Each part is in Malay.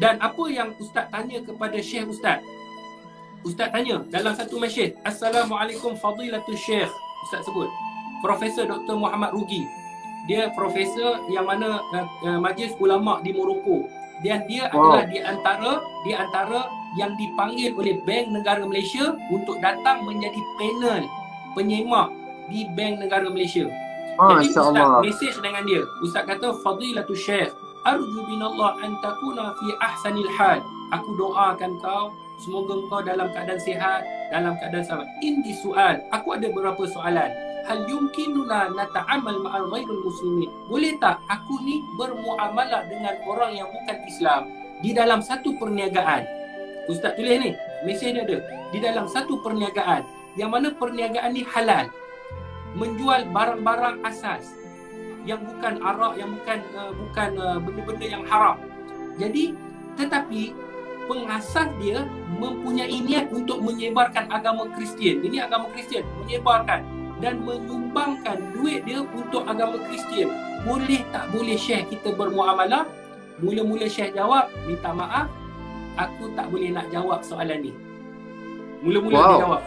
Dan apa yang Ustaz tanya kepada Syekh Ustaz? Ustaz tanya dalam satu masjid, Assalamualaikum Fadilatul Syekh. Ustaz sebut Profesor Dr. Muhammad Rugi. Dia profesor yang mana majlis ulama di Morocco. Dan dia adalah di antara yang dipanggil oleh Bank Negara Malaysia untuk datang menjadi panel penyemak di Bank Negara Malaysia. Jadi Ustaz mesej dengan dia. Ustaz kata, Fadilatul Syekh, arju binallah an takuna fi ahsanil hal. Aku doakan kau semoga kau dalam keadaan sihat, dalam keadaan selamat. Indi soal, aku ada beberapa soalan. Hal yumkinuna nata'amal ma'al ghairul muslimin. Boleh tak aku ni bermuamalah dengan orang yang bukan Islam di dalam satu perniagaan? Ustaz tulis ni, mesej dia ada. Di dalam satu perniagaan yang mana perniagaan ni halal. Menjual barang-barang asas yang bukan arak, yang bukan benda-benda yang haram. Jadi tetapi pengasas dia mempunyai niat untuk menyebarkan agama Kristian. Ini agama Kristian, menyebarkan dan menyumbangkan duit dia untuk agama Kristian. Boleh tak boleh Syekh kita bermuamalah? Mula-mula Syekh jawab, minta maaf, aku tak boleh nak jawab soalan ni. Mula-mula dia jawab.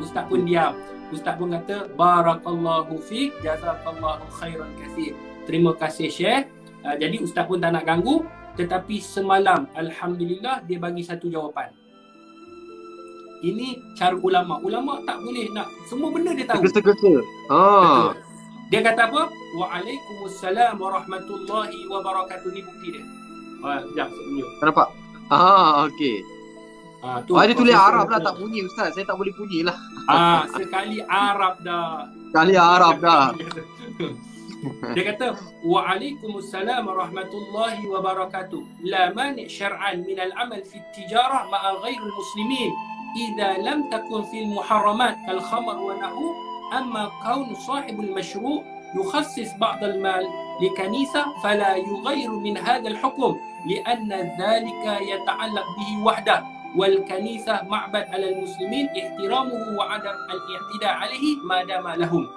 Ustaz pun diam. Ustaz pun kata, Barakallahu fiq, jazakallahu khairan kathir. Terima kasih Syekh. Jadi Ustaz pun tak nak ganggu. Tetapi semalam, Alhamdulillah, dia bagi satu jawapan. Ini cara ulama. Ulama tak boleh nak semua benda dia tahu. Betul. Dia kata apa? Waalaikumsalam warahmatullahi wabarakatuh. Ni bukti dia. Sekejap saya tunjuk. Nampak? Okey. Dia tulis Arab lah, tak bunyi Ustaz. Saya tak boleh bunyi lah. Sekali Arab dah. Dia kata waalaikumsalam warahmatullahi wabarakatuh. La mani' syar'an min al-amal fi at-tijarah ma'a ghairil muslimin idza lam takun fil muharramat kal khamr wa nahu, amma kaun sahibul mashru' yukhassis ba'd al-mal li kanisa fala yughayyiru min hadha al-hukm li'anna dhalika yata'allaq bihi wahdah wal kanisa ma'bad 'ala al-muslimin ihtiramuhu wa 'adam al-i'tida' 'alayhi ma dama lahum.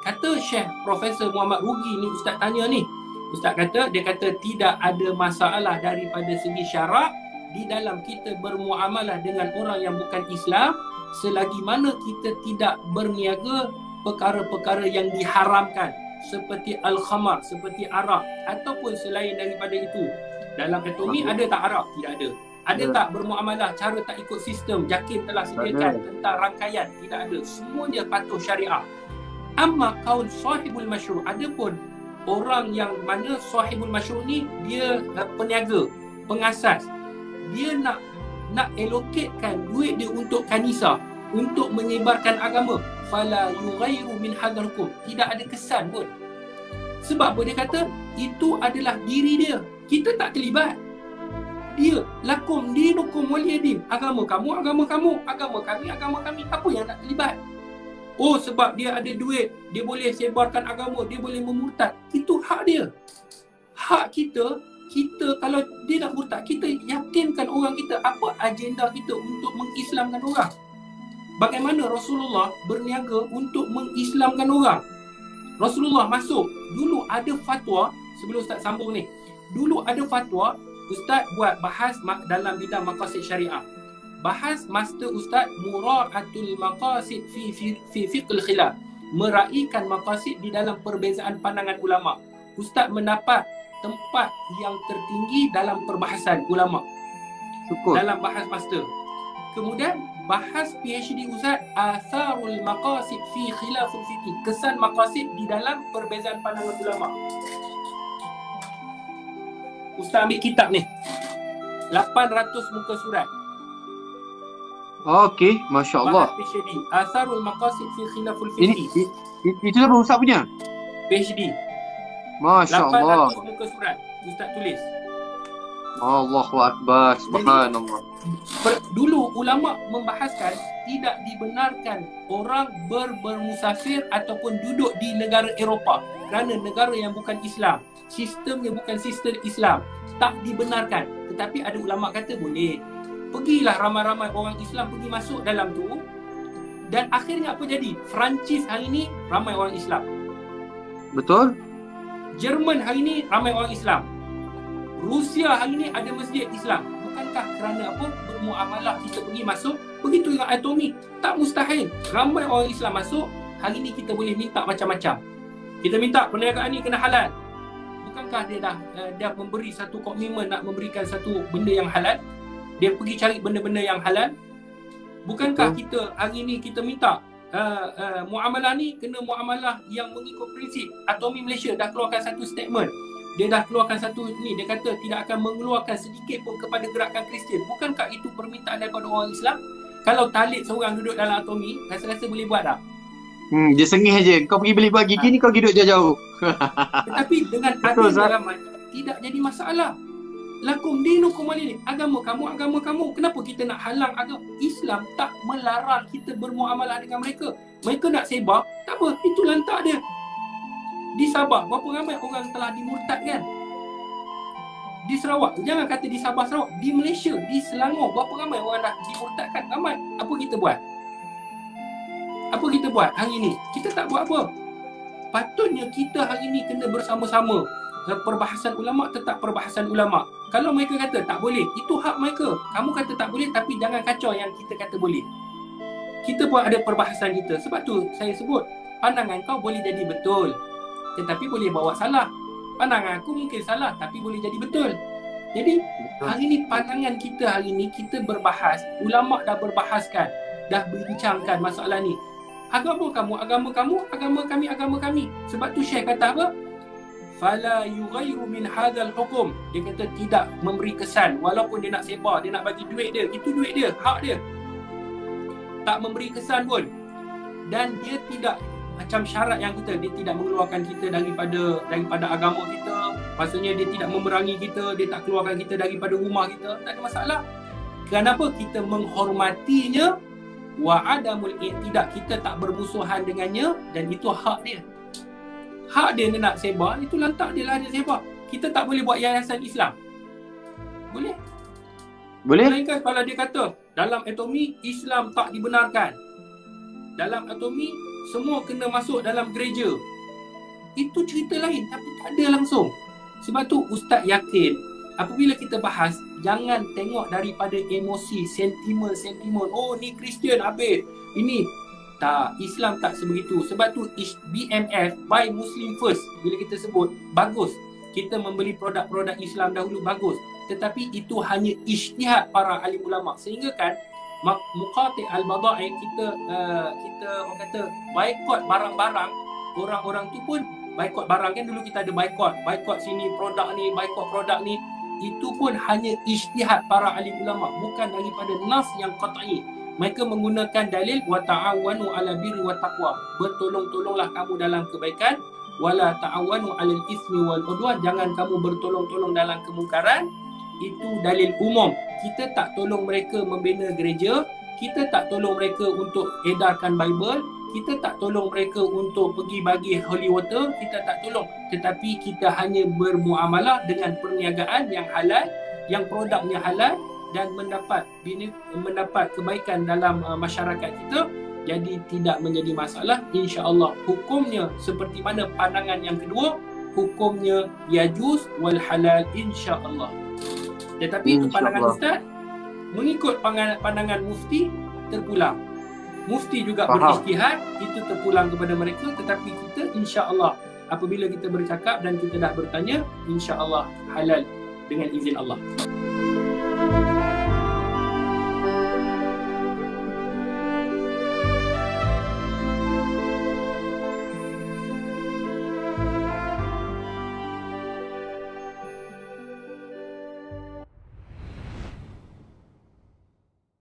Kata Syekh Profesor Muhammad Rugi ni, Ustaz tanya ni. Ustaz kata, dia kata tidak ada masalah daripada segi syarak di dalam kita bermuamalah dengan orang yang bukan Islam selagi mana kita tidak berniaga perkara-perkara yang diharamkan seperti al-khamar, seperti arak ataupun selain daripada itu. Dalam ekonomi ada tak arak? Tidak ada. Ada tak bermuamalah cara tak ikut sistem JAKIM telah sediakan tentang rangkaian? Tidak ada. Semua dia patuh syariah. Amma kaun sahibul masyru', adapun orang yang mana sahibul masyru' ni dia peniaga, pengasas, dia nak allocatekan duit dia untuk kanisa, untuk menyebarkan agama, fala yughayyiru min hadzal hukum, tidak ada kesan pun. Sebab apa dia kata? Itu adalah diri dia, kita tak terlibat. Dia lakum dinukum waliyadin, agama kamu, agama kamu, agama kami, agama kami. Apa yang nak terlibat? Oh, sebab dia ada duit, dia boleh sebarkan agama, dia boleh memurtad. Itu hak dia. Hak kita kalau dia nak murtad, kita yakinkan orang kita apa agenda kita untuk mengislamkan orang. Bagaimana Rasulullah berniaga untuk mengislamkan orang. Rasulullah masuk, dulu ada fatwa, sebelum Ustaz sambung ni. Dulu ada fatwa, Ustaz buat bahas dalam bidang maqasid syariah. Bahas master Ustaz mura'atul maqasid fi fiqhil khilaf, meraihkan maqasid di dalam perbezaan pandangan ulama. Ustaz mendapat tempat yang tertinggi dalam perbahasan ulama. Syukur. Dalam bahas master. Kemudian bahas PhD Ustaz atharul maqasid fi khilaful fiqh, kesan maqasid di dalam perbezaan pandangan ulama. Ustaz ambil kitab ni 800 muka surat. Okey, Masya Allah. PhD, Atharul Maqasid fi Khilaful Fiqh. Itu apa Ustaz punya? PhD. Masya Allah. 800 muka surat Ustaz tulis. Allahu Akbar, subhanallah. Dulu ulama membahaskan tidak dibenarkan orang bermusafir ataupun duduk di negara Eropah kerana negara yang bukan Islam, sistemnya bukan sistem Islam, tak dibenarkan. Tetapi ada ulama kata boleh. Pergilah ramai-ramai orang Islam pergi masuk dalam tu, dan akhirnya apa jadi? Perancis hari ini ramai orang Islam. Betul. Jerman hari ini ramai orang Islam. Rusia hari ini ada masjid Islam. bukankah kerana apa bermuamalah kita pergi masuk? Begitu dengan Atomi, tak mustahil. Ramai orang Islam masuk. Hari ni kita boleh minta macam-macam. Kita minta perniagaan ni kena halal. Bukankah dia memberi satu komitmen nak memberikan satu benda yang halal? Dia pergi cari benda-benda yang halal. Bukankah kita hari ni kita minta muamalah ni kena muamalah yang mengikut prinsip? Atomi Malaysia dah keluarkan satu statement. Dia dah keluarkan satu ni, dia kata tidak akan mengeluarkan sedikit pun kepada gerakan Kristian. Bukankah itu permintaan daripada orang Islam? Kalau Talib seorang duduk dalam Atomi, rasa-rasa boleh buat tak? Dia sengih je. Kau pergi beli bagi gini, kau duduk jauh-jauh. Tetapi dengan adanya ramai, tidak jadi masalah. Lakum dinukum waliyadin. Agama kamu. Kenapa kita nak halang agama? Islam tak melarang kita bermuamalah dengan mereka. Mereka nak sebar, tak apa, itu lantak dia. Di Sabah, berapa ramai orang telah dimurtadkan? Di Sarawak, jangan kata di Sabah, Sarawak, di Malaysia, di Selangor, berapa ramai orang dah dimurtadkan? Ramai. Apa kita buat? Apa kita buat hari ini? Kita tak buat apa. Patutnya kita hari ini kena bersama-sama. Perbahasan ulama tetap perbahasan ulama. Kalau mereka kata tak boleh, itu hak mereka. Kamu kata tak boleh, tapi jangan kacau yang kita kata boleh. Kita pun ada perbahasan kita. Sebab tu saya sebut, pandangan kau boleh jadi betul, tetapi boleh bawa salah. Pandangan aku mungkin salah, tapi boleh jadi betul. Jadi hari ni pandangan kita hari ni kita berbahas, ulama dah berbahaskan, dah bincangkan masalah ni. Agama kami. Sebab tu Syekh kata apa? Fala yughayru min hadzal hukum. Dia kata tidak memberi kesan, walaupun dia nak sebar, dia nak bagi duit dia, itu duit dia, hak dia. Tak memberi kesan pun. Dan dia tidak macam syarat yang dia tidak mengeluarkan kita daripada agama kita. Maksudnya dia tidak memerangi kita, dia tak keluarkan kita daripada rumah kita, tak ada masalah. Kenapa? Kita menghormatinya. Wa adamul i'tidak, kita tak bermusuhan dengannya, dan itu hak dia. Hak dia nak sebar, itu lantak dia lah dia sebar. Kita tak boleh buat yayasan Islam. Boleh? Boleh? Melainkan kalau dia kata dalam Atomi Islam tak dibenarkan. Dalam Atomi semua kena masuk dalam gereja. Itu cerita lain, tapi tak ada langsung. Sebab tu Ustaz yakin apabila kita bahas, jangan tengok daripada emosi, sentimen. Oh ni Kristian habis. Ini tak, Islam tak sebegitu. Sebab tu BMF, Buy Muslim First, bila kita sebut bagus, kita membeli produk-produk Islam dahulu bagus. Tetapi itu hanya ijtihad para alim ulama. Sehingga kan Muqati' al-Bada'i, kita orang kata boykot barang-barang, orang-orang tu pun boykot barang kan. Dulu kita ada boykot sini produk ni, boykot produk ni. Itu pun hanya ijtihad para alim ulama, bukan daripada nas yang qat'i. Mereka menggunakan dalil wa ta'awanu 'ala birri wa taqwa. Bertolong-tolonglah kamu dalam kebaikan, wala ta'awanu 'alal itsmi wal 'udwan. Jangan kamu bertolong-tolong dalam kemungkaran. Itu dalil umum. Kita tak tolong mereka membina gereja, kita tak tolong mereka untuk edarkan Bible, kita tak tolong mereka untuk pergi bagi holy water, kita tak tolong. Tetapi kita hanya bermuamalah dengan perniagaan yang halal, yang produknya halal, dan mendapat kebaikan dalam masyarakat kita. Jadi tidak menjadi masalah, insya-Allah. Hukumnya seperti mana pandangan yang kedua, hukumnya yajuz wal halal, insya-Allah. Tetapi itu pandangan Ustaz, mengikut pandangan mufti terpulang. Mufti juga berijtihad, itu terpulang kepada mereka. Tetapi kita insya-Allah apabila kita bercakap dan kita dah bertanya, insya-Allah halal dengan izin Allah.